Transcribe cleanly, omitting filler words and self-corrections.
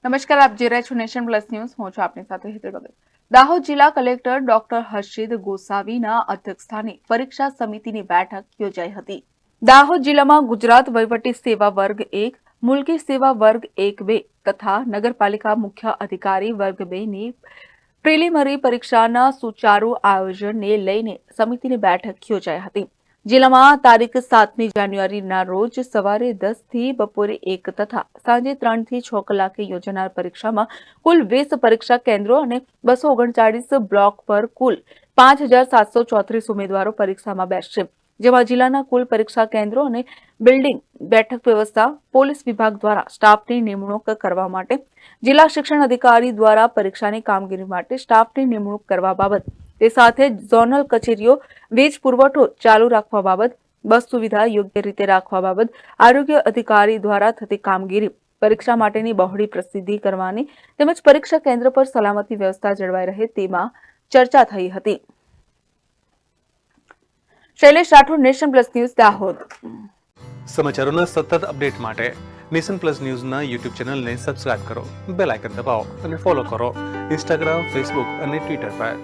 નમસ્કાર, આપ જોઈ રહ્યા છો નેશન પ્લસ ન્યૂઝ. હું છું આપની સાથે હેતલ ભગત. દાહોદ જિલ્લા કલેક્ટર ડોક્ટર હર્ષિદ ગોસાવીના અધ્યક્ષસ્થાને પરીક્ષા સમિતિની બેઠક યોજાઈ હતી. દાહોદ જિલ્લામાં ગુજરાત વહીવટી સેવા વર્ગ 1, મુલ્કી સેવા વર્ગ 1-2 તથા નગરપાલિકા મુખ્ય અધિકારી વર્ગ 2 ની પ્રિલિમરી પરીક્ષાના સુચારુ આયોજનને લઈને સમિતિની બેઠક યોજાઈ હતી. જિલ્લામાં તારીખ 7મી જાન્યુઆરીના રોજ સવારે 10 થી બપોરે 1 તથા સાંજે 3 થી 6 કલાકે યોજાનાર પરીક્ષામાં કુલ 20 પરીક્ષા કેન્દ્રો અને 239 બ્લોક પર કુલ 5,734 ઉમેદવારો પરીક્ષામાં બેસશે. જેમાં જિલ્લાના કુલ પરીક્ષા કેન્દ્રો અને બિલ્ડિંગ, બેઠક વ્યવસ્થા, પોલીસ વિભાગ દ્વારા સ્ટાફની નિમણૂક કરવા માટે, જિલ્લા શિક્ષણ અધિકારી દ્વારા પરીક્ષાની કામગીરી માટે સ્ટાફની નિમણૂક કરવા બાબત, તે સાથે ઝોનલ કચેરીઓ વીજ પુરવઠો ચાલુ રાખવા બાબત, બસ સુવિધા યોગ્ય રીતે રાખવા બાબત, આરોગ્ય અધિકારી દ્વારા થતી કામગીરી, પરીક્ષા માટેની બહોળી પ્રસિદ્ધિ કરવાની તેમજ પરીક્ષા કેન્દ્ર પર સલામતી વ્યવસ્થા જળવાઈ રહે તેમાં ચર્ચા થઈ હતી. Shailesh Rathod, nation plus news, Dahod. સમાચારોના સતત અપડેટ માટે નેશન પ્લસ ન્યૂઝના યુટ્યુબ ચેનલને સબસ્ક્રાઇબ કરો, બેલ આઇકન દબાવો અને ફોલો કરો ઇન્સ્ટાગ્રામ, ફેસબુક અને ટ્વિટર પર.